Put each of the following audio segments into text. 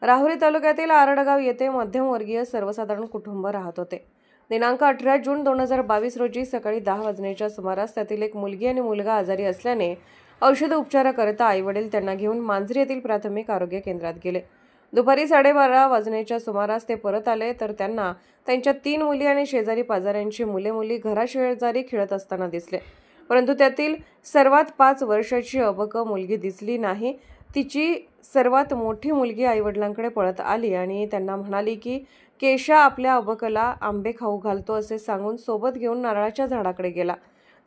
राहुरी तालुक्यातील आरडगाव येथे मध्यमवर्गीय सर्वसाधारण कुटुंब राहत होते। दिनांक 18 जून 2022 रोजी सकाळी 10 वाजण्याच्या सुमारास त्यातील एक मुलगी आणि मुलगा आजारी असल्याने औषध उपचाराकरिता आईवडील त्यांना घेऊन मांजरी येथील प्राथमिक आरोग्य केंद्रात गेले। दुपारी 12:30 वाजण्याच्या सुमारास ते परत आले तर त्यांना त्यांच्या 3 मुली आणि शेजारी पाजाऱ्यांची मुले घराशेजारी खेळत असताना दिसले, परंतु त्यातील सर्वात 5 वर्षाची अबक मुलगी दिसली नाही। तिची सर्वात मोठी मुलगी आईवडिलांकडे पळत आली आणि त्यांना म्हणाली की केशा आपल्या अबकला आंबे खाऊ घालतो असे सांगून सोबत घेऊन नारळाच्या झाडाकडे गेला।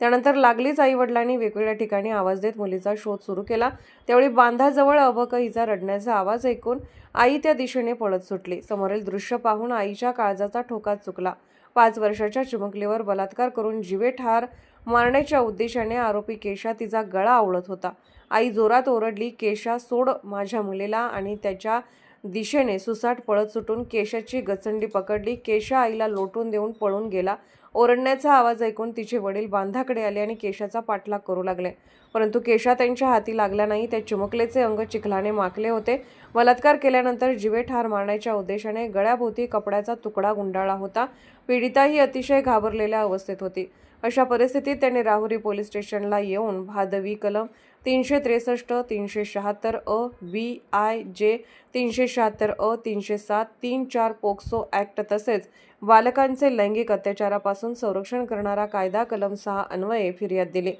त्यानंतर लागलीच आईवडिलांनी वेगवेगळ्या ठिकाणी आवाज देत मुलीचा शोध सुरू केला। त्यावेळी बांधाजवळ अबक हिचा रडण्याचा आवाज ऐकून आई त्या दिशेने पळत सुटली। समोरील दृश्य पाहून आईच्या काळजाचा ठोका चुकला। 5 वर्षाच्या चिमुकलीवर बलात्कार करून जीवे ठार मारण्याच्या उद्देशाने आरोपी केशा तिचा गळा आवळत होता। आई जोरात ओरडली, केशा सोड माझ्या मुलीला, आणि त्याच्या दिशेने सुसाट पळत सुटून केशाची गचंडी पकडली। केशा आईला लोटून देऊन पळून गेला। ओरडण्याचा आवाज ऐकून तिचे वडील बांधाकडे आले आणि केशाचा पाठलाग करू लागले, परंतु केशा त्यांच्या हाती लागला नाही। त्या चिमुकलेचे अंग चिखलाने माखले होते। बलात्कार केल्यानंतर जीवे ठार मारण्याच्या उद्देशाने गळ्याभोवती कपड्याचा तुकडा गुंडाळला होता। पीडिता ही अतिशय घाबरलेल्या अवस्थेत होती। अशा परिस्थितीत त्यांनी राहुरी पोलीस स्टेशनला येऊन भादवी कलम 363, 376 अ, BIJ 376 अ, 307, 3-4 पोक्सो ॲक्ट तसेच बालकांचे लैंगिक अत्याचारापासून संरक्षण करणारा कायदा कलम 6 अन्वये फिर्याद दिली।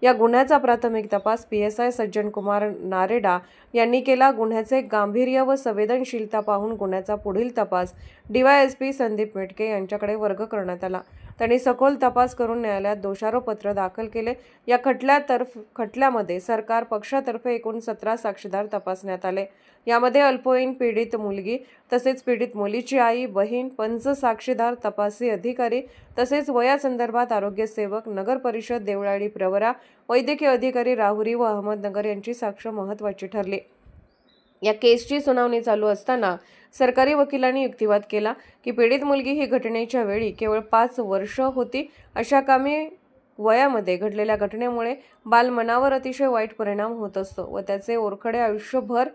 या गुन्ह्याचा प्राथमिक तपास PSI सज्जन कुमार नारेडा यांनी केला। गुन्ह्याचे गांभीर्य व संवेदनशीलता पाहून गुन्ह्याचा पुढील तपास DYSP संदीप मेटके यांच्याकडे वर्ग करण्यात आला। त्यांनी सखोल तपास करून न्यायालयात दोषारोपपत्र दाखल केले। या खटल्यामध्ये सरकार पक्षातर्फे एकूण 17 साक्षीदार तपासण्यात आले। यामध्ये अल्पवयीन पीडित मुलगी तसेच पीडित मुलीची आई, बहीण, पंच, साक्षीदार, तपासी अधिकारी तसेच वयासंदर्भात आरोग्य सेवक, नगर परिषद देवळाली प्रवरा, वैद्यकीय अधिकारी राहुरी व अहमदनगर यांची साक्ष महत्त्वाची ठरली। या केसची सुनावणी चालू असताना सरकारी वकिलांनी युक्तिवाद केला की पीडित मुलगी ही घटनेच्या वेळी केवळ 5 वर्ष होती। अशा कमी वयामध्ये घडलेल्या घटनेमुळे बालमनावर अतिशय वाईट परिणाम होत असतो व त्याचे ओरखडे आयुष्यभर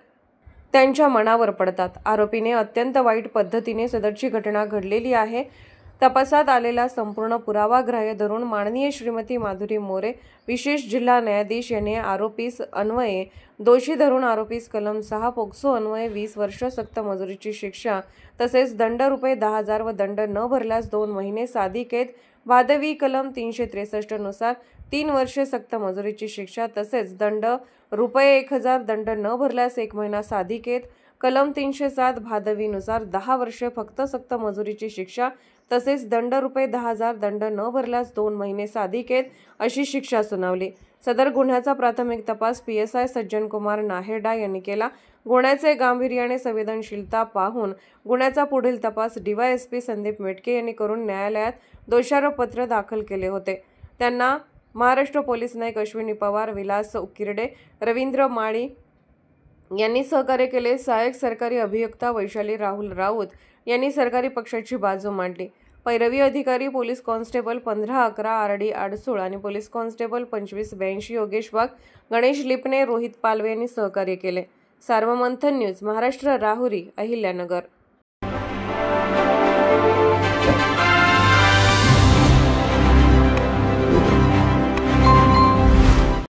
त्यांच्या मनावर पडतात। आरोपीने अत्यंत वाईट पद्धतीने सदरची घटना घडलेली आहे। तपासात आलेला संपूर्ण पुरावा ग्राह्य धरून माननीय श्रीमती माधुरी मोरे, विशेष जिल्हा न्यायाधीश यांनी आरोपीस अन्वये दोषी धरून आरोपीस कलम 6 पोक्सो अन्वये 20 वर्ष सक्त मजुरीची शिक्षा तसेच दंड ₹10,000 व दंड न भरल्यास 2 महिने साधी कैद, भादवी कलम 363 नुसार 3 वर्षे सक्त मजुरीची शिक्षा तसेच दंड ₹1,000 दंड न भरल्यास 1 महिना साधी कैद, कलम 307 भादवी नुसार 10 वर्षे फक्त सक्त मजुरीची शिक्षा तसेच दंड ₹10,000 दंड न भरल्यास 2 महिने साधी कैद अशी शिक्षा सुनावली। सदर गुन्ह्याचा प्राथमिक तपास PSI सज्जन कुमार नाहेडा यांनी केला। गुन्ह्याचे गांभीर्य आणि संवेदनशीलता पाहून गुन्ह्याचा पुढील तपास DYSP संदीप मेटके यांनी करून न्यायालयात दोषारोपपत्र दाखल केले होते। त्यांना महाराष्ट्र पोलीस नायक अश्विनी पवार, विलास उकिरडे, रवींद्र माळी यांनी सहकार्य केले। सहाय्यक सरकारी अभियोक्ता वैशाली राहुल राऊत यांनी सरकारी पक्षाची बाजू मांडली। पैरवी अधिकारी पोलीस कॉन्स्टेबल 1511 RD आडसूळ आणि पोलीस कॉन्स्टेबल 2582 योगेश वाघ, गणेश लिपणे, रोहित पालवे यांनी सहकार्य केले। सार्वमंथन न्यूज, महाराष्ट्र, राहुरी, अहिल्यानगर।